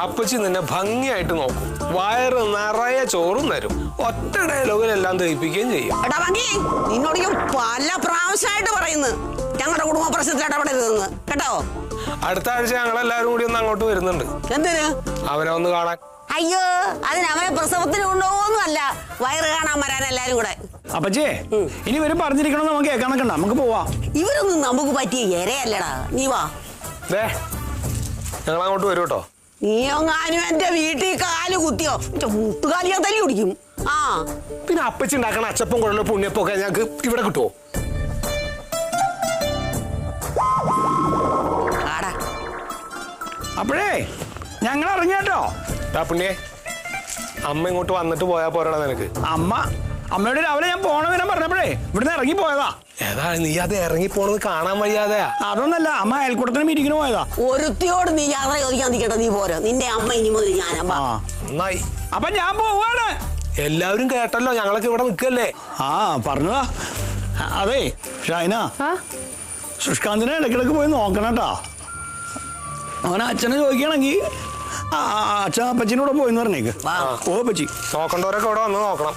അപ്പച്ചി നിന്നെ ഭംഗിയായിട്ട് നോക്കും, വയറ് നിറയെ ചോറും തരും, ഒറ്റ ഡയലോഗിലെല്ലാം ദഹിപ്പിക്കുകയും ചെയ്യും. എടാ ഭംഗി, നിന്നോട് ഞാൻ പല പ്രാവശ്യമായിട്ട് പറയുന്നു ഞങ്ങളുടെ കുടുംബ പ്രശ്നത്തിൽ ഇടപെടരുതെന്ന്, കേട്ടോ? അടുത്ത ആഴ്ച ഞങ്ങളെല്ലാരും കൂടി ഒന്ന് അങ്ങോട്ട് വരുന്നുണ്ട്. എന്തിന്? അവനെ ഒന്ന് കാണാൻ. അയ്യോ, അതിന് അവനെ പ്രസവത്തിന് കൊണ്ടുപോകുന്നു അല്ല, വയറ് കാണാൻ വരാൻ എല്ലാരും കൂടെ. അപ്പച്ചേ, ഇനി ഇവര് പറഞ്ഞിരിക്കണമെന്ന് നമുക്ക് കേൾക്കാനൊക്കെ നമുക്ക് പോവാം. ഇവരൊന്നും നമുക്ക് പറ്റിയ ഇരയല്ലടാ, നീ വാ. ഞങ്ങൾ അങ്ങോട്ട് വരും കേട്ടോ. നീയൊങ്ങാനും എന്റെ വീട്ടിൽ കാല് കുത്തിയോ മുട്ടുകാലിയാ തല്ലി കുടിക്കും. ആ പിന്നെ അപ്പച്ചി ഉണ്ടാക്കണ അച്ചപ്പം കുഴലും പുണ്യപ്പം ഒക്കെ ഞങ്ങൾക്ക് ഇവിടെ കിട്ടുമോ? അപ്പോഴേ ഞങ്ങൾ ഇറങ്ങിയാട്ടോ. പുണ്യേ, അമ്മ ഇങ്ങോട്ട് വന്നിട്ട് പോയാ പോരാടാ നിനക്ക്? അമ്മയോട് രാവിലെ ഞാൻ പോണെന്ന് പറഞ്ഞപ്പോഴേ ഇവിടുന്ന് ഇറങ്ങി പോയതാ. ഏതാ നീ അത് ഇറങ്ങി പോണത് കാണാൻ വയ്യാതെയാ? അതൊന്നല്ല, അമ്മ അയൽക്കൂട്ടത്തിന് മീറ്റിങ്ങിന് പോയതാ. ഒരുത്തിയോട് നീ യാത്ര ചോദിക്കാൻ നിൽക്കട്ടെ, നീ പോരോ. നിന്റെ അമ്മ ഇനി മുതൽ ഞാനമ്മ. നന്നായി. അപ്പൊ ഞാൻ പോവാണ്. എല്ലാവരും കേട്ടല്ലോ, ഞങ്ങളൊക്കെ ഇവിടെ നിൽക്കല്ലേ. പറഞ്ഞതാ. അതെ ഷൈന, സുഷ്കാന്തിനെ ഇടയ്ക്കിടയ്ക്ക് പോയി നോക്കണം കേട്ടാ. അവനെ അച്ഛനെ ചോദിക്കുകയാണെങ്കിൽ അച്ഛൻ അപ്പച്ചിനൂടെ പോയിന്ന് പറഞ്ഞേക്ക്. ഓ അപ്പച്ചി, നോക്കണ്ടവരൊക്കെ ഇവിടെ വന്ന് നോക്കണം.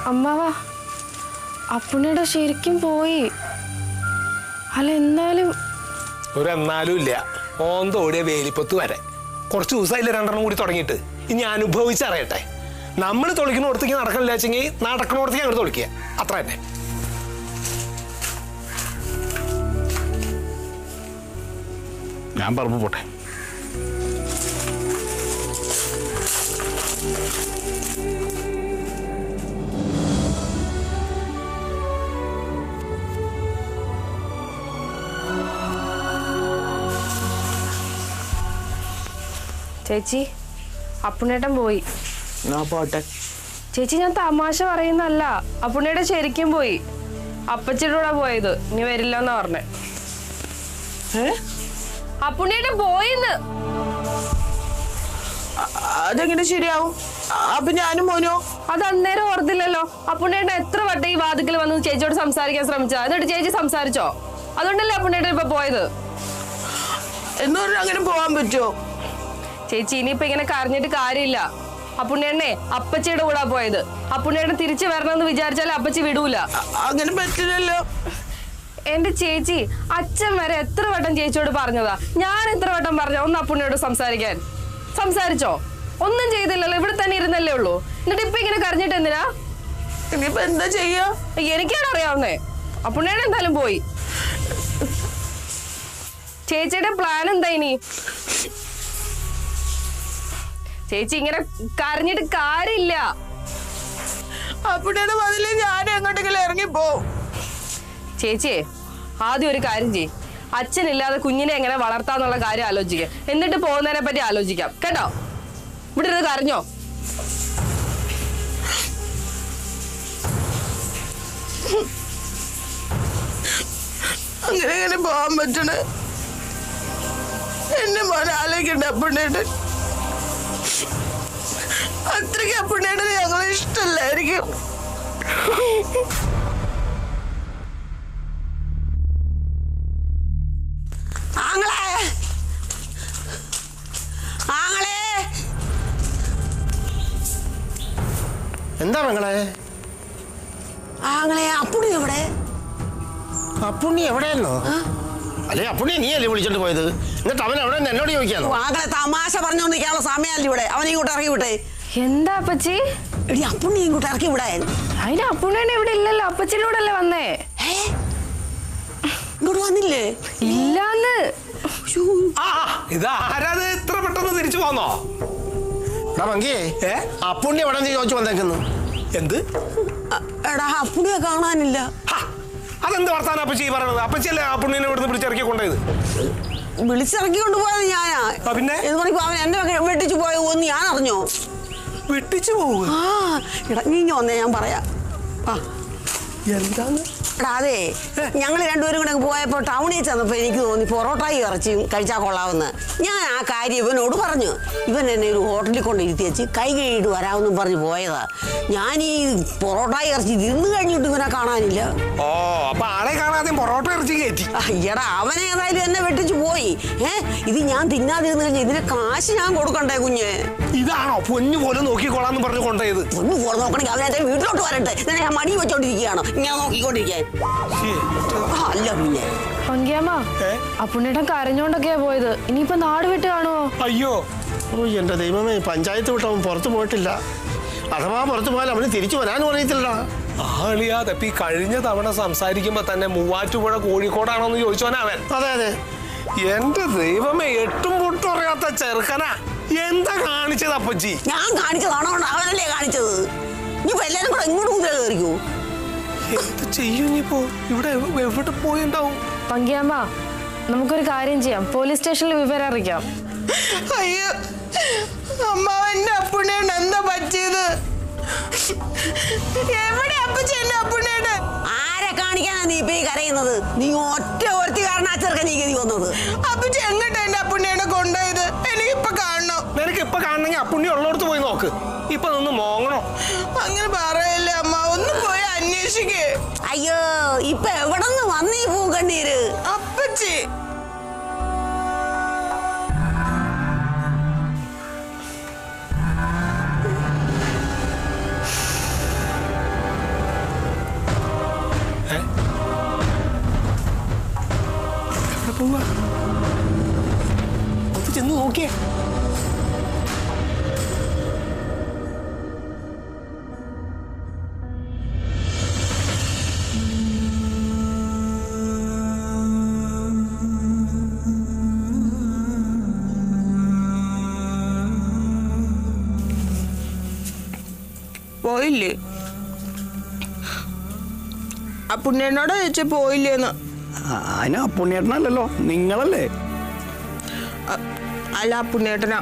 അമ്മാവാ, അപ്പുണ്ണിയുടെ ശരിക്കും പോയി. അല്ല എന്നാലും ഒരെന്നാലും ഇല്ല. ഓന്തോടിയ വേലിപ്പത്ത് വരെ കുറച്ച് ദിവസമായില്ല, രണ്ടെണ്ണം കൂടി തുടങ്ങിയിട്ട്. ഇനി അനുഭവിച്ചറിയട്ടെ. നമ്മൾ തൊളിക്കണോടത്തേക്ക് നടക്കണില്ല വെച്ചെങ്കിൽ നടക്കണോടത്തേക്ക് അങ്ങോട്ട് തൊളിക്കുക, അത്ര തന്നെ. ഞാൻ പറമ്പ് പോട്ടെ. ചേച്ചി, അപ്പുണ്ണേട്ടൻ പോയി. പോട്ടെ ചേച്ചി, ഞാൻ തമാശ പറയുന്നല്ല, അപ്പുണ്ണിയുടെ ശരിക്കും പോയി. അപ്പച്ചിയുടെ കൂടെ പോയത്, ഇനി വരില്ല എന്നാ പറഞ്ഞേ. അപ്പുണ്ണിയുടെ പോയിന്ന്. അതെങ്ങനെ ശരിയാവും? അപ്പൊ ഞാനും മോനോ? അത് അന്നേരം ഓർത്തില്ലല്ലോ. അപ്പുണ്ണിയുടെ എത്ര വട്ടം ഈ വാതിക്കൽ വന്ന് ചേച്ചിയോട് സംസാരിക്കാൻ ശ്രമിച്ചാ, എന്നിട്ട് ചേച്ചി സംസാരിച്ചോ? അതുകൊണ്ടല്ലേ അപ്പുണ്ണിയുടെ ഇപ്പൊ പോയത്. എന്നൊരു അങ്ങനെ പോവാൻ പറ്റുമോ? ചേച്ചി, ഇനിയിപ്പൊ ഇങ്ങനെ കരഞ്ഞിട്ട് കാര്യമില്ല. അപ്പുണ്ണിയണ്ണേ അപ്പച്ചിയുടെ കൂടെ പോയത്. അപ്പുണ്ണിയണ്ണ തിരിച്ചു വരണമെന്ന് വിചാരിച്ചാലും അപ്പച്ചി വിടൂല. അങ്ങനെ പറ്റില്ലല്ലോ. എന്റെ ചേച്ചി, അച്ഛൻ വരെ എത്ര വട്ടം ചേച്ചിയോട് പറഞ്ഞതാ. ഞാൻ എത്ര വട്ടം പറഞ്ഞ ഒന്ന് അപ്പുണ്ണിയോട് സംസാരിക്കാൻ? സംസാരിച്ചോ? ഒന്നും ചെയ്തില്ലല്ലോ, ഇവിടെ തന്നെ ഇരുന്നല്ലേ ഉള്ളൂ. എന്നിട്ട് ഇപ്പൊ ഇങ്ങനെ കരഞ്ഞിട്ട് എന്തിനാ? ഇനിയിപ്പോ എന്താ ചെയ്യാ? എനിക്കാണ് അറിയാവുന്നേ. അപ്പുണ്ണിയുടെ എന്തായാലും പോയി. ചേച്ചിയുടെ പ്ലാൻ എന്താ ഇനി? ചേച്ചി, ഇങ്ങനെ കരഞ്ഞിട്ട് കാര്യമില്ല. അപ്പുണ്ണിയുടെ മതില് ഞാൻ എങ്ങോട്ടെങ്കിലും ഇറങ്ങിപ്പോ. ചേച്ചിയെ, ആദ്യം ഒരു കാര്യം ചെയ്യ്. അച്ഛനില്ലാതെ കുഞ്ഞിനെ എങ്ങനെ വളർത്താന്നുള്ള കാര്യം ആലോചിക്കുക. എന്നിട്ട് പോകുന്നതിനെ പറ്റി ആലോചിക്കാം, കേട്ടോ? ഇവിടെ ഇരുന്ന് കരഞ്ഞോ? അങ്ങനെ എങ്ങനെ പോവാൻ പറ്റണേ? എന്നെ മോനെ ആലോചിക്കണ്ട. അപ്പുണ്ണിയുടെ അത്രയ്ക്ക് അപ്പുണ്ണിയുടെ ഞങ്ങളെ ഇഷ്ടമല്ലായിരിക്കും. എന്താ മകളെ? ആങ്ങളെ, അപ്പുണ്ണി എവിടെ? അപ്പുണ്ണി എവിടെയെന്നോ? അല്ലെ അപ്പുണ്ണി നീ അല്ലേ വിളിച്ചോണ്ട് പോയത്? എന്നിട്ട് അവൻ എവിടെ എന്നോട് ചോദിക്കാന്നോ? ആങ്ങളെ തമാശ പറഞ്ഞോണ്ടിരിക്കാനുള്ള സമയമല്ല ഇവിടെ. അവനെ ഇങ്ങോട്ട് ഇറക്കി വിട്ടേ. എന്താ അപ്പച്ചി? എടി, അപ്പുണ്ണി ഇങ്ങോട്ട് ഇറക്കി വിടാൻ. അതിന് അപ്പുണ്ണിയുടെ ഇവിടെ ഇല്ലല്ലോ, അപ്പച്ചിയുടെ കൂടെ അല്ലേ വന്നേ. ഇങ്ങോട്ട് വന്നില്ലേ? ഇല്ലാന്ന്. ഇതാരാത് ഇത്ര പെട്ടെന്ന് തിരിച്ചു പോന്നോ? അപ്പുണ്ണി എവിടെ ചോദിച്ചു വന്നേക്കുന്നു. എന്ത്? എടാ, അപ്പുണ്ണിയെ കാണാനില്ല. അതെന്ത് വർത്താനം അപ്പച്ചി പറയണത്? അപ്പച്ചിയല്ലേ അപ്പുണ്ണിനെ ഇവിടുന്ന് പിടിച്ചിറക്കി കൊണ്ടുപോയത്? വിളിച്ചിറക്കി കൊണ്ടുപോയത് ഞാനാ. പിന്നെ അവൻ എന്നെ വെട്ടിച്ചു പോയെന്ന് ഞാൻ അറിഞ്ഞോ? വെട്ടിച്ചു പോവുക? എടാ, നീ വന്നേ, ഞാൻ പറയാം. എന്താണ്? എടാ, അതെ, ഞങ്ങൾ രണ്ടുപേരും കൂടെ പോയപ്പോ ടൗണിൽ ചെന്നപ്പോ എനിക്ക് തോന്നി പൊറോട്ടയും ഇറച്ചിയും കഴിച്ചാൽ കൊള്ളാമെന്ന്. ഞാൻ ആ കാര്യം ഇവനോട് പറഞ്ഞു. ഇവൻ എന്നെ ഒരു ഹോട്ടലിൽ കൊണ്ട് ഇരുത്തി വെച്ച് കൈ കഴുകിയിട്ട് വരാമെന്നും പറഞ്ഞ് പോയതാ. ഞാൻ ഈ പൊറോട്ടയും ഇറച്ചി തിന്നു കഴിഞ്ഞിട്ട് ഇവനെ കാണാനില്ല. ഓ, അപ്പൊ ആളെ ആളെ കാണാതെ പൊറോട്ട ഇറച്ചി കയറ്റി. എടാ അവൻ ഏതായാലും എന്നെ വെട്ടിച്ചു പോയി. ഇത് ഞാൻ തിന്നാതിരുന്നു കഴിഞ്ഞാൽ ഇതിന് കാശ് ഞാൻ കൊടുക്കണ്ടേ കുഞ്ഞ്? ഇതാണോ പൊന്നു പോലും നോക്കിക്കോളാന്ന് പറഞ്ഞു കൊണ്ടുപോയത്? പൊന്നു പോലെ നോക്കണെങ്കിൽ അവൻ എന്റെ വീട്ടിലോട്ട് വരട്ടെ. ഞാൻ മടി വെച്ചോണ്ടിരിക്കുകയാണോ ഇങ്ങനെ നോക്കിക്കൊണ്ടിരിക്കാൻ? അല്ല പിന്നെ പങ്കിയമ്മ അപ്പുണ്ണേട്ടൻ കരഞ്ഞോണ്ടൊക്കെയാ പോയത്. ഇനിയിപ്പൊ നാട് വിട്ട് കാണുമോ? അയ്യോ എന്റെ ദൈവമേ, പഞ്ചായത്ത് വിട്ട് അവൻ പുറത്തു പോയിട്ടില്ല. അഥവാ പുറത്തു പോയാൽ അവന് തിരിച്ചു വരാനും അറിയത്തില്ല. ആളിയാതെ ഈ കഴിഞ്ഞ തവണ സംസാരിക്കുമ്പോ തന്നെ മൂവാറ്റുപുഴ കോഴിക്കോടാണോന്ന് ചോദിച്ചോനവൻ. അതെ അതെ, എന്റെ ദൈവമേ, എട്ടും പൊട്ടും അറിയാത്ത ചെറുക്കനാ. എന്താ കാണിച്ചത് അപ്പച്ചി? ഞാൻ കാണിച്ചതാണോ? അവനല്ലേ കാണിച്ചത്. ഇനിയിപ്പോ എല്ലാരും കൂടെ ഇങ്ങോട്ട് കുതിര കയറിക്കൂ. എന്ത് ചെയ്യും ഇനിയിപ്പോ? ഇവിടെ എവിടെ പോയിണ്ടാവും? പങ്കിയമ്മ നമുക്കൊരു കാര്യം ചെയ്യാം, പോലീസ് സ്റ്റേഷനിൽ വിവരം അറിയിക്കാം. അയ്യോ അമ്മാവന്റെ അപ്പുണ്ണിയാണ് എന്താ പറ്റിയത്? എവിടെ അപ്പച്ചി എന്റെ അപ്പുണ്ണിയുടെ? ആരെ കാണിക്കാനാ നീ ഇപ്പൊ ഈ കരയുന്നത്? നീ ഒറ്റ ഒരുത്തി കാരണം ആ ചെറുക്കൻ നീ ഗതി വന്നത്. അപ്പച്ചി എങ്ങോട്ടാ എന്റെ അപ്പുണ്ണിയുടെ കൊണ്ടുപോയത്? എനിക്കിപ്പൊ കാണണം. നിനക്ക് ഇപ്പൊ കാണണമെങ്കിൽ അപ്പുണ്ണി ഉള്ളടത്ത് പോയി നോക്ക്. ഇപ്പൊ നിന്ന് മോങ്ങണോ? അങ്ങനെ പറയല്ലേ അമ്മ, ഒന്ന് പോയി അന്വേഷിക്കേ. അയ്യോ ഇപ്പൊ എവിടെ നിന്ന് വന്നീ പൂ കണ്ണീര്? അപ്പച്ചി ഒന്ന് ചെന്ന് നോക്കിയേ. പോയില്ലേ? അപ്പുണ്ണിയോട് ചോദിച്ച പോയില്ലേന്ന്. അതിന് അപ്പുണ്ണിയേട്ടനല്ലല്ലോ, നിങ്ങളല്ലേ. അല്ല അപ്പുണ്ണിയേട്ടനാ.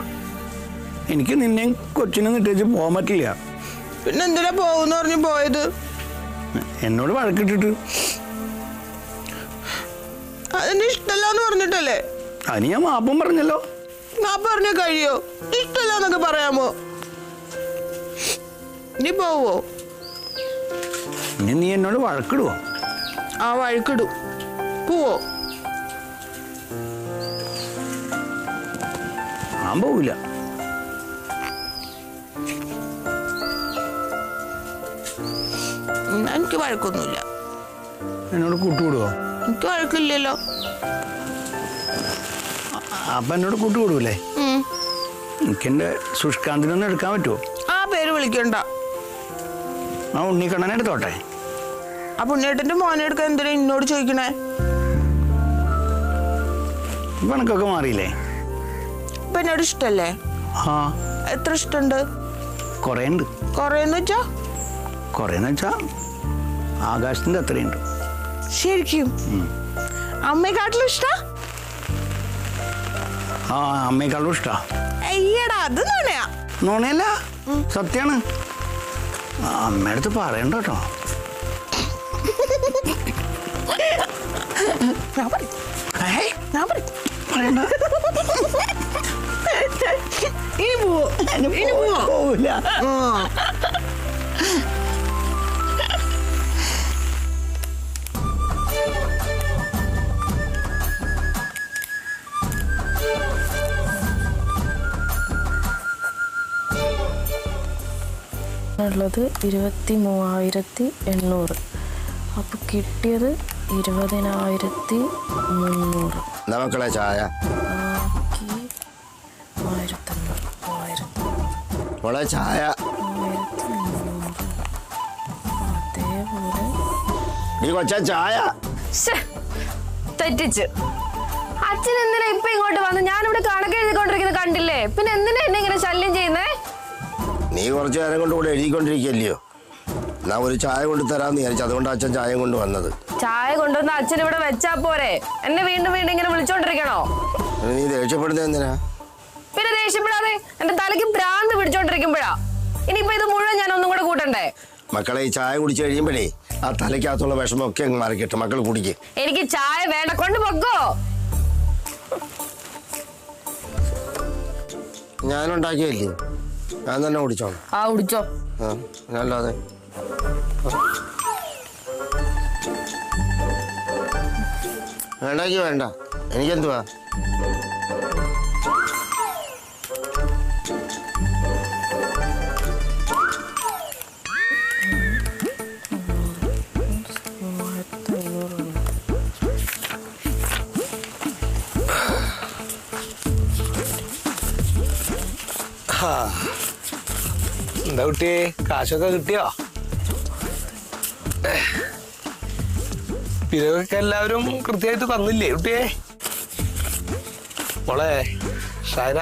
എനിക്ക് നിന്നെയും കൊച്ചിനും നിട്ടേച്ച് പോകാൻ പറ്റില്ല. പിന്നെ എന്തിനാ പോകുന്ന പറഞ്ഞു പോയത്? എന്നോട് വഴക്കിട്ടിട്ട്. അതെന്നെ ഇഷ്ടമല്ലാന്ന് പറഞ്ഞിട്ടല്ലേ? അതിന് ഞാൻ മാപ്പും പറഞ്ഞല്ലോ. ഞാൻ പറഞ്ഞ കഴിയോ? ഇഷ്ടമല്ലാന്നൊക്കെ പറയാമോ? നീ പോവോ? ഇനി നീ എന്നോട് വഴക്കിടുവോ? ആ വഴക്കിടും. പോവോ? ഞാൻ പോവില്ല. എനിക്ക് വഴക്കൊന്നുമില്ല. എന്നോട് കൂട്ടുകൂടുവോ? എനിക്ക് വഴക്കില്ലല്ലോ. അപ്പൊ എന്നോട് കൂട്ടുകൂടൂല്ലേ? എനിക്കെന്റെ സുഷ്കാന്തിനൊന്നും എടുക്കാൻ പറ്റുമോ? ആ പേര് വിളിക്കണ്ട. ആ ഉണ്ണിക്കണ്ണനെ എടുത്തോട്ടെ. ആ പുണ്യേട്ടന്റെ മോനെ എടുക്കാൻ എന്തിനാ എന്നോട് ചോദിക്കണേ? കണക്കൊക്കെ മാറിയില്ലേ? ഇപ്പൊ എന്നോട് ഇഷ്ടല്ലേ? ആ, എത്ര ഇഷ്ടമുണ്ട്? കൊറേ ഉണ്ട്. കൊറേന്ന് വെച്ചാ? കൊറേന്ന് വെച്ചാ ആകാശത്തിന്റെ അത്രയുണ്ട്. ശരിക്കും അമ്മയെക്കാട്ടിലും ഇഷ്ട? ആ, അമ്മയെക്കാളും ഇഷ്ടാ. അയ്യടാ, അത് നോണയാ. നോണയല്ല, സത്യാണ്. അമ്മയുടെ അടുത്ത് പറയണ്ട കേട്ടോ. പറയണ്ട. ഇനി പോവോ? ഇനി പോവോ? പോവില്ല. ഉള്ളത് 23,800. അപ്പൊ കിട്ടിയത് 20,300. മക്കളെ ചായ. മോളെ ചായ. അതേപോലെ നീ കൊച്ചാ ചായ. തെറ്റിച്ച്. അച്ഛൻ എന്തിനാ ഇപ്പൊ ഇങ്ങോട്ട് വന്ന്? ഞാനിവിടെ കണക്ക് എഴുതിക്കൊണ്ടിരിക്കുന്നത് കണ്ടില്ലേ? പിന്നെ എന്തിനാ എന്നെ ഇങ്ങനെ ശല്യം ചെയ്യുന്നേ? നീ കുറച്ചു നേരം കൊണ്ട് ഇവിടെ എഴുതിക്കൊണ്ടിരിക്കല്ലയോ? എന്നാ ഒരു ചായ കൊണ്ട് തരാന്ന് വിചാരിച്ചു, അതുകൊണ്ട് അച്ഛൻ ചായ കൊണ്ട് വന്നത്. ചായ കൊണ്ടുവന്ന് അച്ഛൻ ഇവിടെ വെച്ചാ പോരെ? എന്നെ വീണ്ടും വീണ്ടും ഇങ്ങനെ വിളിച്ചോണ്ടിരിക്കണോ? നീ ദേഷ്യപ്പെടുന്നത് എന്തിനാ? പിന്നെ ദേഷ്യപ്പെടാതെ, എന്റെ തലയ്ക്ക് ഭ്രാന്ത് പിടിച്ചോണ്ടിരിക്കുമ്പോഴാ. ഇനിയിപ്പോ ഇത് മുഴുവൻ ഞാൻ ഒന്നും കൂടെ കൂട്ടണ്ടേ? മക്കളെ ഈ ചായ കുടിച്ചു കഴിയുമ്പോഴേ ആ തലയ്ക്കകത്തുള്ള വിഷമൊക്കെ അങ്ങ് മാറിക്കിട്ട് മക്കൾ കുടിക്ക്. എനിക്ക് ചായ വേണ്ട, കൊണ്ട് പൊക്കോ. ഞാനുണ്ടാക്കിയല്ലേ, ഞാൻ തന്നെ കുടിച്ചോളാം. ആ കുടിച്ചോ. അല്ലാതെ വേണ്ടെങ്കിൽ വേണ്ട, എനിക്കെന്തുവാ? എന്താ കുട്ടിയെ, കാശൊക്കെ കിട്ടിയോ? പിരിവൊക്കെ എല്ലാവരും കൃത്യമായിട്ട് തന്നില്ലേ കുട്ടിയെ? മോളെ ഷൈന,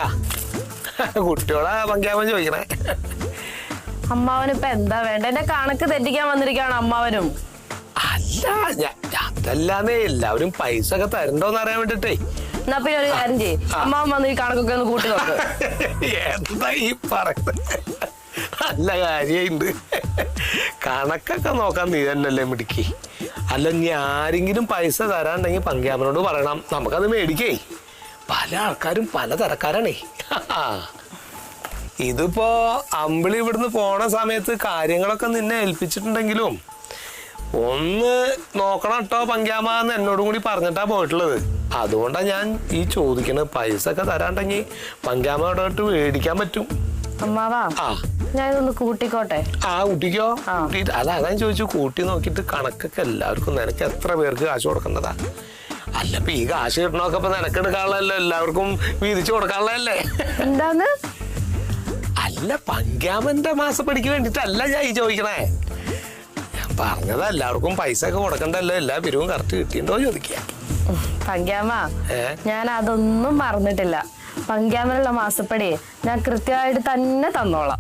കുട്ടിയോളെ പങ്കാമൻ ചോദിക്കണേ. അമ്മാവനിപ്പൊ എന്താ വേണ്ട? എന്റെ കണക്ക് തെറ്റിക്കാൻ വന്നിരിക്കുകയാണ് അമ്മാവനും. അല്ല, അതല്ലാന്നേ, എല്ലാവരും പൈസ ഒക്കെ തരണ്ടോന്ന് അറിയാൻ വേണ്ടിട്ടേ. എന്നാ പിന്നെ ഒരു കാര്യം ചെയ്യും, അമ്മാവൻ വന്ന് ഈ കണക്കൊക്കെ ഒന്ന് കൂട്ടി നോക്ക്. എന്താ ഈ പറയുന്നത്? നല്ല കാര്യമുണ്ട്. കണക്കൊക്കെ നോക്കാൻ നീ തന്നെയല്ലേ മിടുക്കി. അല്ല, ഇനി ആരെങ്കിലും പൈസ തരാണ്ടെങ്കിൽ പങ്കാമനോട് പറയണം, നമുക്കത് മേടിക്കേ. പല ആൾക്കാരും പല തരക്കാരാണേ. ഇതിപ്പോ അമ്പിളി ഇവിടുന്ന് പോണ സമയത്ത് കാര്യങ്ങളൊക്കെ നിന്നെ ഏൽപ്പിച്ചിട്ടുണ്ടെങ്കിലും ഒന്ന് നോക്കണം കേട്ടോ പങ്കാമെന്ന് എന്നോടും കൂടി പറഞ്ഞിട്ടാ പോയിട്ടുള്ളത്. അതുകൊണ്ടാ ഞാൻ ഈ ചോദിക്കണത്. പൈസ ഒക്കെ തരാണ്ടെങ്കിൽ പങ്കാമോടോട്ട് മേടിക്കാൻ പറ്റും. അമ്മാവാ, ഞാനിതൊന്ന് കൂട്ടിക്കോട്ടെ? ആ, കൂട്ടിക്കോ. അല്ല, അതാ ചോദിച്ചു. കൂട്ടി നോക്കിയിട്ട് കണക്കൊക്കെ എല്ലാവർക്കും, നിനക്ക് എത്ര പേർക്ക് കാശ് കൊടുക്കേണ്ടതാ? അല്ല, ഇപ്പൊ ഈ കാശ് കിട്ടണമൊക്കെ ഇപ്പൊ നിനക്കെടുക്കാനുള്ളതല്ലോ, എല്ലാവർക്കും വീതിച്ചു കൊടുക്കാനുള്ളതല്ലേ? എന്താന്ന്? അല്ല, പങ്കാമന്റെ മാസപ്പടിക്ക് വേണ്ടിട്ടല്ല ഞാൻ ഈ ചോദിക്കണേ. ഞാൻ പറഞ്ഞത് എല്ലാവർക്കും പൈസ ഒക്കെ കൊടുക്കണ്ടല്ലോ, എല്ലാ പിരിവും കറക്റ്റ് കിട്ടിയിട്ടുണ്ടോ ചോദിക്കുക. പങ്കാമ, ഞാൻ അതൊന്നും മറന്നിട്ടില്ല. പങ്കാമനുള്ള മാസപ്പടി ഞാൻ കൃത്യമായിട്ട് തന്നെ തന്നോളാം.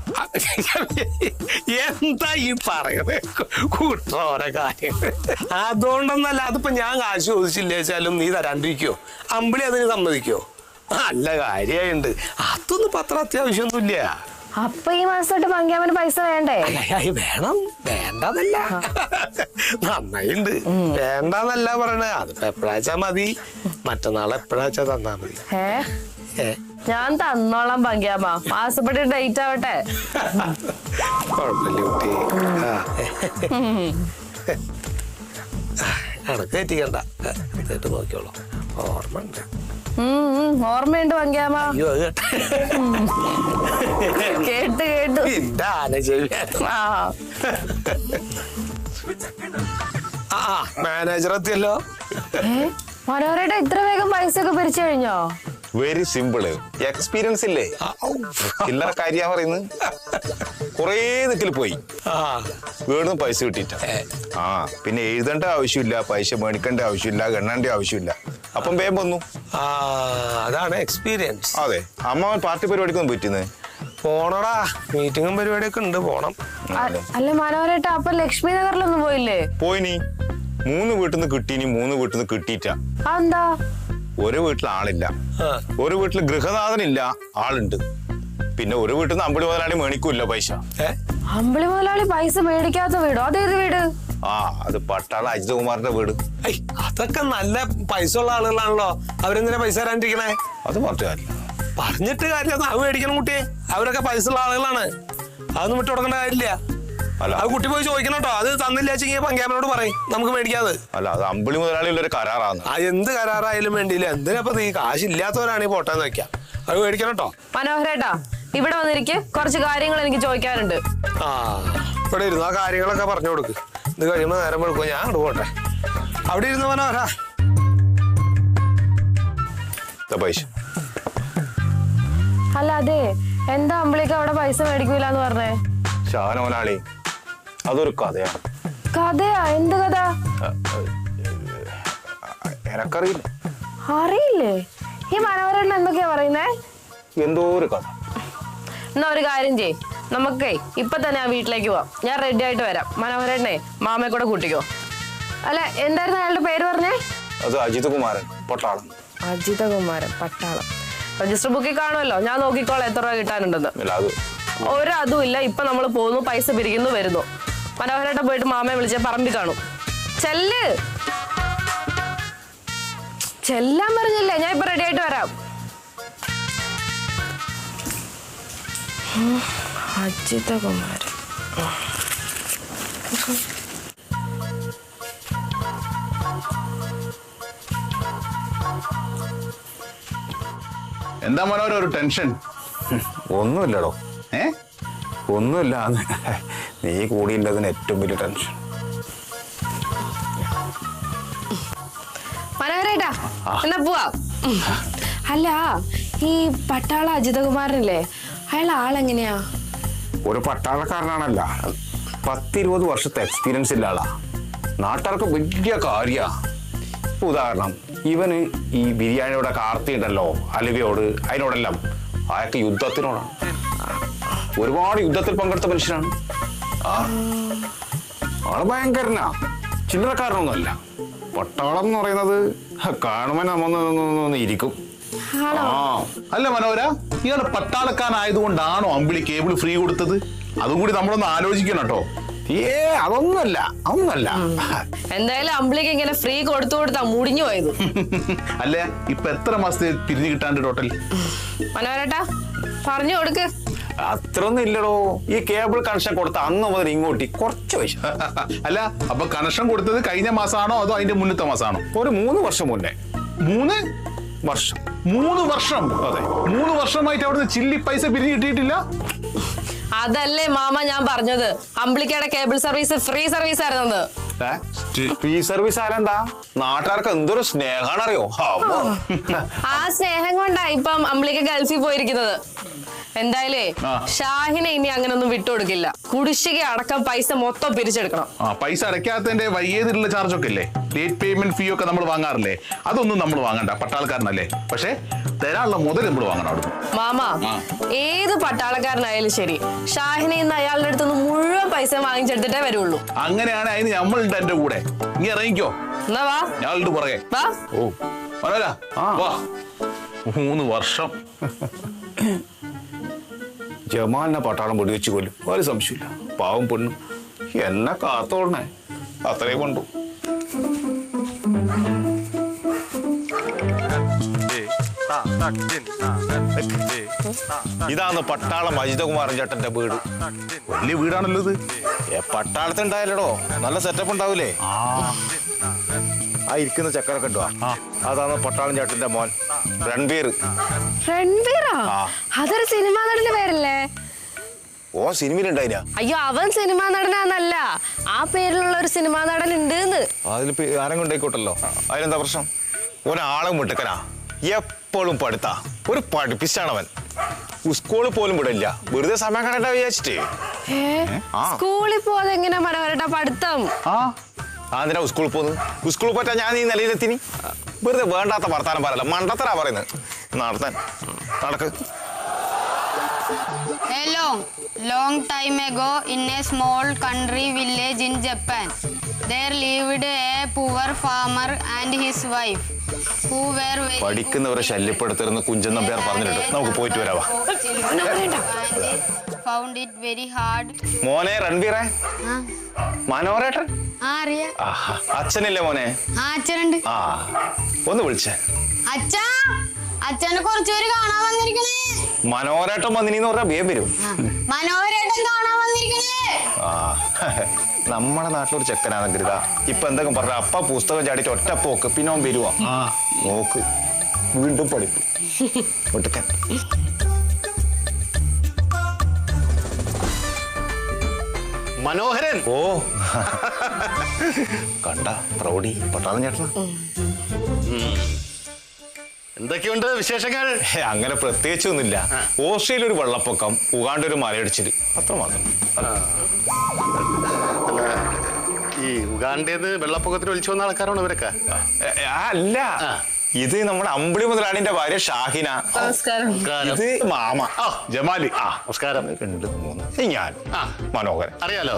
എന്താ ഈ പറയുന്നത്? കൂട്ടോരോ കാര്യങ്ങൾ. അതുകൊണ്ടൊന്നല്ല, അതിപ്പോ ഞാൻ കാശ് ചോദിച്ചില്ല വെച്ചാലും നീ തരാണ്ടിരിക്കോ? അമ്പിളി അതിന് സമ്മതിക്കോ? നല്ല കാര്യമായിണ്ട്. അതൊന്നും ഇപ്പൊ അത്ര അത്യാവശ്യമൊന്നുമില്ല. അപ്പൊ ഈ മാസമായിട്ട് പങ്കാമന് പൈസ വേണ്ടേ? വേണം, വേണ്ടെന്നല്ല. നന്നായിണ്ട്, വേണ്ടെന്നല്ല പറയണേ. അതിപ്പോ എപ്പോഴാച്ചാ മതി, മറ്റന്നാൾ എപ്പോഴാച്ചാ തന്നാ മതി. ഞാൻ തന്നോളാം പങ്കാമ, മാസപ്പടി ഡേറ്റ് ആവട്ടെ. കുഴപ്പമില്ല കുട്ടി, കണക്ക് തെറ്റിക്കണ്ട, എന്നിട്ട് നോക്കിയോളൂ. ഓർമ്മ ഉണ്ട്, ഓർമ്മയുണ്ട് പങ്കാമ. അയ്യോ, കേട്ടു കേട്ടു. മാനേജർ എത്തിയല്ലോ. മനോഹരേട്ടാ, ഇത്ര വേഗം പൈസ ഒക്കെ പിരിച്ചു കഴിഞ്ഞോ? Very simple. എക്സ്പീരിയൻസ് ഇല്ലേ, ഇല്ലാ കാര്യ പറയുന്നത്. കൊറേ ദിക്കിൽ പോയി വീടുന്ന് പൈസ കിട്ടിട്ട. പിന്നെ എഴുതേണ്ട ആവശ്യമില്ല, പൈസ മേടിക്കേണ്ട ആവശ്യമില്ല, ഗണ്ണേണ്ട ആവശ്യമില്ല. അപ്പം വേഗം വന്നു. അതാണ് എക്സ്പീരിയൻസ്. അതെ, അമ്മാവൻ പാർട്ടി പരിപാടിക്കൊന്നും പറ്റുന്നത്. പോണടാ, മീറ്റിങ്ങും പരിപാടിയൊക്കെ ഉണ്ട്, പോണം. അല്ല മനോഹരേട്ടാ, അപ്പൊ ലക്ഷ്മി നഗറിലൊന്നും പോയില്ലേ? പോയിനി. 3 വീട്ടിൽ നിന്ന് കിട്ടീനി, 3 വീട്ടിൽ നിന്ന് കിട്ടിയിട്ട. എന്താ? ഒരു വീട്ടിൽ ആളില്ല, ഒരു വീട്ടിൽ ഗൃഹനാഥനില്ല, ആളുണ്ട്. പിന്നെ ഒരു വീട്ടിൽ നിന്ന് അമ്പിളി മുതലാളി മേടിക്കൂല്ല പൈസ. അമ്പിളി മുതലാളി പൈസ മേടിക്കാത്ത വീടോ? അതേത് വീട്? അത് പട്ടാള അജിത് കുമാറിന്റെ വീട്. അതൊക്കെ നല്ല പൈസ ഉള്ള ആളുകളാണല്ലോ, അവരെന്തിനാ പൈസ തരാണ്ടിരിക്കണേ? അത് പറഞ്ഞിട്ട് കാര്യമില്ല, അത് മേടിക്കണം കുട്ടിയെ. അവരൊക്കെ പൈസ ഉള്ള ആളുകളാണ്, അതൊന്നും വിട്ടു കൊടുക്കേണ്ട കാര്യമില്ല. അത് കുട്ടി പോയി ചോദിക്കണം കേട്ടോ. അത് തന്നില്ല വെച്ചെങ്കിൽ പങ്കാമനോട് പറയും, നമുക്ക് മേടിക്കാതെ. അല്ല, അത് അമ്പിളി മുതലാളിയുള്ള ഒരു കരാറാണ്. എന്ത് കരാറായാലും വേണ്ടിയില്ല. എന്തിനപ്പൊ നീ കാശില്ലാത്തവരാണെങ്കിൽ പോട്ടെന്ന് വെക്കാം, അത് മേടിക്കണം കേട്ടോ. മനോഹരേട്ടാ, ഇവിടെ വന്നിരിക്കെ കുറച്ച് കാര്യങ്ങൾ എനിക്ക് ചോദിക്കാനുണ്ട്. ഇവിടെ ഇരുന്ന് ആ കാര്യങ്ങളൊക്കെ പറഞ്ഞു കൊടുക്ക്. ഇത് കഴിയുമ്പോ നേരം വെളുക്കും, ഞാൻ അങ്ങോട്ട് പോട്ടെ. അവിടെ ഇരുന്ന് മനോഹര പൈസ. അല്ല, അതെ, എന്താ അമ്പിളിക്ക് അവിടെ പൈസ മേടിക്കൂലെന്ന് പറഞ്ഞേ? ഷാന മുതലാളി, അതൊരു കഥയാണ്. കഥയാ? എന്ത് കഥ? എനക്കറിയില്ല. അറിയില്ലേ? ഈ മനോഹരൻ എന്തൊക്കെയാ പറയുന്നേ? എന്തോ ഒരു കഥ. എന്നാ ഒരു കാര്യം ചെയ്, നമുക്കേ ഇപ്പൊ തന്നെ ആ വീട്ടിലേക്ക് പോവാം. ഞാൻ റെഡി ആയിട്ട് വരാം. മനോഹരനെ മാമയെ കൂടെ കൂട്ടിക്കോ. അല്ല, എന്തായിരുന്നു അയാളുടെ പേര് പറഞ്ഞേ? അത് അജിത് കുമാരൻ, പട്ടാളം. അജിത കുമാരൻ, പട്ടാളം. രജിസ്റ്റർ ബുക്കിൽ കാണുമല്ലോ, ഞാൻ നോക്കിക്കോളാം എത്ര രൂപ കിട്ടാനുണ്ടെന്ന്. ഒരതും ഇല്ല. ഇപ്പൊ നമ്മൾ പോകുന്നു, പൈസ പിരിക്കുന്നു, വരുന്നു. മനോഹരേട്ട പോയിട്ട് മാമയെ വിളിച്ച പറമ്പി കാണും. ചെല്ലാൻ പറഞ്ഞില്ലേ? ഞാൻ ഇപ്പൊ റെഡി ആയിട്ട് വരാം. അജിത കുമാരൻ. എന്താ മനോഹര ഒരു ടെൻഷൻ? ഒന്നുമില്ലടോ. ഒന്നുമില്ല. നീ കൂടിയില്ലതിന് ഏറ്റവും വലിയ ടെൻഷൻ. മനോഹരേട്ടാ എന്നാ പോവാ. അല്ല ഈ പട്ടാള അജിതകുമാരനല്ലേ, അയാൾ ആളെങ്ങനെയാ? ഒരു പട്ടാളക്കാരനാണല്ല, 10-20 വർഷത്തെ എക്സ്പീരിയൻസ് ഇല്ല ആളാ. നാട്ടുകാർക്ക് വലിയ കാര്യ. ഉദാഹരണം, ഇവന് ഈ ബിരിയാണിയുടെ കാർത്തി ഉണ്ടല്ലോ, അലുവയോട്, അതിനോടെല്ലാം അയാൾക്ക് യുദ്ധത്തിനോടാണ്. ഒരുപാട് യുദ്ധത്തിൽ പങ്കെടുത്ത മനുഷ്യനാണ്. ആള് ഭയങ്കരനാ, ചില്ലറക്കാരനൊന്നുമല്ല. പട്ടാളം എന്ന് പറയുന്നത് കാണുമ്പോൾ നമ്മൊന്ന് ഇരിക്കും. അല്ല മനോഹര, ഇയാള് പട്ടാളക്കാരനായതുകൊണ്ടാണോ അമ്പിളി കേബിൾ ഫ്രീ കൊടുത്തത്? അതും കൂടി നമ്മളൊന്ന് ആലോചിക്കണം കേട്ടോ. അതൊന്നുമല്ല. എന്തായാലും അമ്പിളിക്ക് ഇങ്ങനെ ഫ്രീ കൊടുത്താ മുടിഞ്ഞു പോയത്. അല്ല, ഇപ്പൊ എത്ര മാസത്തെ പിരിഞ്ഞു കിട്ടാണ്ട് ടോട്ടൽ? മനോഹരേട്ടാ പറഞ്ഞു കൊടുക്ക്. അത്രയൊന്നും ഇല്ലടോ. ഈ കേബിൾ കണക്ഷൻ കൊടുത്ത അന്ന് മുതൽ ഇങ്ങോട്ട് കുറച്ച് പൈസ. അല്ല, അപ്പൊ കണക്ഷൻ കൊടുത്തത് കഴിഞ്ഞ മാസമാണോ അതോ അതിന്റെ മുന്നത്തെ മാസമാണോ? ഒരു 3 വർഷം മുന്നേ. 3 വർഷം? 3 വർഷം? അതെ, 3 വർഷമായിട്ട് അവിടുന്ന് ചില്ലി പൈസ പിരിഞ്ഞു കിട്ടിയിട്ടില്ല. അതല്ലേ മാമ ഞാൻ പറഞ്ഞത്, അമ്പിളിക്കയുടെ കേബിൾ സർവീസ് ഫ്രീ സർവീസ് ആയിരുന്നത്. ഫ്രീ സർവീസ് ആരെന്താ? നാട്ടുകാർക്ക് എന്തൊരു സ്നേഹാണറിയോ. ആ സ്നേഹം കൊണ്ടാ ഇപ്പം അമ്പിളിക്ക് ഗൾഫിൽ പോയിരിക്കുന്നത്. എന്തായാലേ ഷാഹിനെ ഇനി അങ്ങനൊന്നും വിട്ടുകൊടുക്കില്ല. കുടിശ്ശിക അടക്കം പൈസ മൊത്തം പിരിച്ചെടുക്കണം. പൈസ അടയ്ക്കാത്തതിന്റെ വയ്യേതിലുള്ള ചാർജ് ഒക്കെ ഇല്ലേ, ലേറ്റ് പേയ്മെന്റ് ഫീ ഒക്കെ നമ്മൾ വാങ്ങാറില്ലേ? അതൊന്നും നമ്മൾ വാങ്ങണ്ട, പട്ടാളക്കാരനല്ലേ. പക്ഷെ തരാനുള്ള മുതൽ നമ്മൾ വാങ്ങണം അവിടുന്ന്. മാമ, ഏത് പട്ടാളക്കാരനായാലും ശരി, ഷാഹിനെ ഇന്ന് അയാളുടെ അടുത്തുനിന്ന് മുഴുവൻ പൈസ വാങ്ങിച്ചെടുത്തിട്ടേ വരുള്ളൂ. അങ്ങനെയാണ് അതിന് നമ്മളുണ്ട് എന്റെ കൂടെ. നീ ഇറങ്ങിക്കോ, എന്നാ വാ, ഞാളുണ്ട് പുറകെ. ഓ മനോര, വാ. 3 വർഷം ജമാലിനെ പട്ടാളം വെടിവെച്ച് കൊല്ലും, ഒരു സംശയമില്ല. പാവം പെണ്ണു എന്നെ കാത്തോളണേ, അത്രയും കൊണ്ടു. ഇതാണ് പട്ടാളം അജിതകുമാരൻ ചേട്ടന്റെ വീട്. വലിയ വീടാണല്ലോ ഇത്. പട്ടാളത്തുണ്ടായാലോ നല്ല സെറ്റപ്പ് ഉണ്ടാവൂലേ. ആ ഇരിക്കുന്ന ചക്കരൊക്കെ ഉണ്ടോ, അതാണ് പട്ടാളം ചേട്ടന്റെ മോൻ രൺബീർ. അതൊരു സിനിമാ നടന്റെ പേരല്ലേ? ഓ, സിനിമയിലുണ്ടായിനാ? അയ്യോ, അവൻ സിനിമാ നടനാന്നല്ല, ആ പേരിലുള്ള ഒരു സിനിമാ നടൻ ഉണ്ട്. അതിൽ ആരും കൊണ്ടായിക്കോട്ടല്ലോ, അതിലെന്താ പ്രശ്നം? ഒരാളും മുട്ടക്കനാ, എപ്പോഴും പഠിത്താ, ഒരു പഠിപ്പിച്ചാണവൻ. സ്കൂളിൽ പോലും വിടില്ല, വെറുതെ സമയം കളയണ്ട വിചാരിച്ചിട്ട്. സ്കൂളിൽ പോകാതെ എങ്ങനെ മനോഹരേട്ടാ പഠിത്തം? അതിനാ സ്കൂളിൽ പോകുന്നത്. സ്കൂളിൽ പോറ്റാ ഞാൻ ഈ നിലയിലെത്തിന്. വെറുതെ വേണ്ടാത്ത വർത്താനം പറയല്ല, മണ്ടത്തരാ പറയുന്നത്. നടത്താൻ നടക്ക്. A long time ago, in a small country village in Japan, there lived a poor farmer and his wife, who were very പഠിക്കുന്നവരെ ശല്യപ്പെടുത്തരുന്ന് Kunchan Nambiar പറഞ്ഞിട്ടുണ്ട്. നമുക്ക് പോയിട്ട് വരാവാ. found it very hard. മോനെ രൺബീറെ, മനോഹരേട്ടൻ അറിയാ? അച്ഛനില്ലേ മോനെ? അച്ഛനുണ്ട്. ഒന്ന് വിളിച്ചേ. അച്ഛനെ കുറച്ചുപേര് കാണാൻ വന്നിരിക്കണേ. മനോഹരേട്ടൻ വന്നിനിന്ന് പറഞ്ഞാൽ വേഗം വരും. മനോഹരേട്ടൻ കാണാൻ വന്നിരിക്കണേ. നമ്മളെ നാട്ടിലൊരു ചെക്കനാണ് ഗൃത. ഇപ്പൊ എന്തൊക്കെ പറഞ്ഞ അപ്പ പുസ്തകം ചാടിയിട്ട് ഒറ്റ പോക്ക്, പിന്നെ അവൻ വരുവാ. നോക്ക്, വീണ്ടും പഠിപ്പ് ഒട്ടുക്കൻ. മനോഹരൻ. ഓ കണ്ട പ്രൗഢി പട്ടാളം ചേട്ടന. എന്തൊക്കെയുണ്ട് വിശേഷങ്ങൾ? അങ്ങനെ പ്രത്യേകിച്ചൊന്നുമില്ല. ഓസ്ട്രേലിയ ഒരു വെള്ളപ്പൊക്കം, ഉഗാണ്ട ഒരു മലയടിച്ചില്, അത്രമാത്രം. ഈ ഉഗാണ്ടേന്ന് വെള്ളപ്പൊക്കത്തിന് വിളിച്ചു വന്ന ആൾക്കാരാണോ ഇവരൊക്കെ? അല്ല, ഇത് നമ്മുടെ അമ്പിളി മുതലാളിന്റെ ഭാര്യ ഷാഹിന. ഇത് മാമ ജമാലി. നമസ്കാരം. 2 3 ഞാൻ മനോഹരൻ. അറിയാലോ.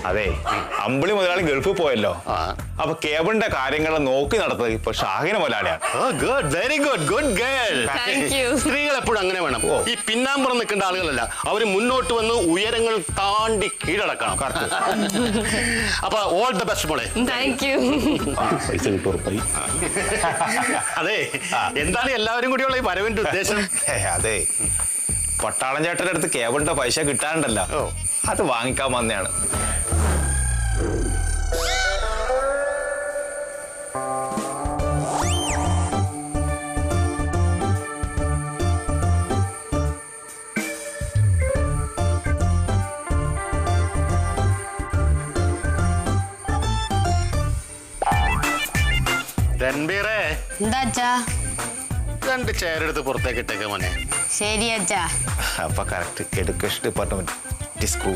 അതെ, അമ്പിളി മുതലാളി ഗൾഫിൽ പോയല്ലോ. അപ്പൊ കേബിളിന്റെ കാര്യങ്ങൾ നോക്കി നടത്തുന്നത് ഇപ്പൊ ഷാഹിന മുതലാളിയാണ്. Good, very good, good girl. സ്ത്രീകൾ എപ്പോഴും അങ്ങനെ വേണം. ഈ പിന്നാമ്പുറം നിൽക്കേണ്ട ആളുകളല്ല, അവര് മുന്നോട്ട് വന്ന് ഉയരങ്ങൾ താണ്ടി കീഴടക്കണം. അപ്പൊ ഓൾ ദ ബെസ്റ്റ് മോളെ. പൈസ കിട്ടും. അതെ, എന്താണ് എല്ലാവരും കൂടിയുള്ള ഈ വരവിന്റെ ഉദ്ദേശം? അതെ, പട്ടാളം ചേട്ടന്റെ അടുത്ത് കേബിളിന്റെ പൈസ കിട്ടാനുണ്ടല്ലോ, അത് വാങ്ങിക്കാൻ വന്നെയാണ്. രൺബീറേ, എന്താ അച്ഛാ? 2 ചെയർ എടുത്ത് പുറത്തേക്ക് ഇട്ടേക്ക് മോനെ. ശരി അച്ഛാ. അപ്പൊ കറക്റ്റ് എഡ്യൂക്കേഷൻ ഡിപ്പാർട്ട്മെന്റ് സ്ക്രൂ.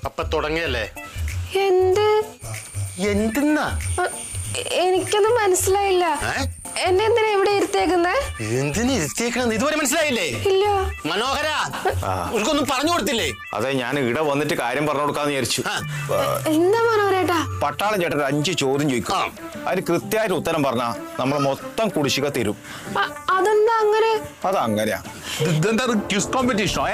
അപ്പൊ തുടങ്ങിയല്ലേ? എന്തെന്നാ? എനിക്കൊന്നും മനസ്സിലായില്ല. എന്നെ എന്തിനാ ഇവിടെ ഇരുത്തേക്കുന്നേ? എന്തിനു ഇരുത്തിയേക്കണെന്ന് ഇതുവരെ മനസ്സിലായില്ലേ? ഇല്ല. മനോഹര, ഒന്നും പറഞ്ഞു കൊടുത്തില്ലേ? അതെ, ഞാൻ ഇവിടെ വന്നിട്ട് കാര്യം പറഞ്ഞു കൊടുക്കാന്ന് വിചാരിച്ചു. എന്താ മനോഹരേട്ടാ? പട്ടാളം ചേട്ടൻ 5 ചോദ്യം ചോദിക്കാം. അതിന് കൃത്യമായിട്ട് ഉത്തരം പറഞ്ഞാ നമ്മൾ മൊത്തം കുടിശ്ശിക തരും. അതെന്താ അങ്ങനെ? അതങ്ങനെയാ. ഇതെന്താ ക്വിസ് കോമ്പറ്റീഷനോ?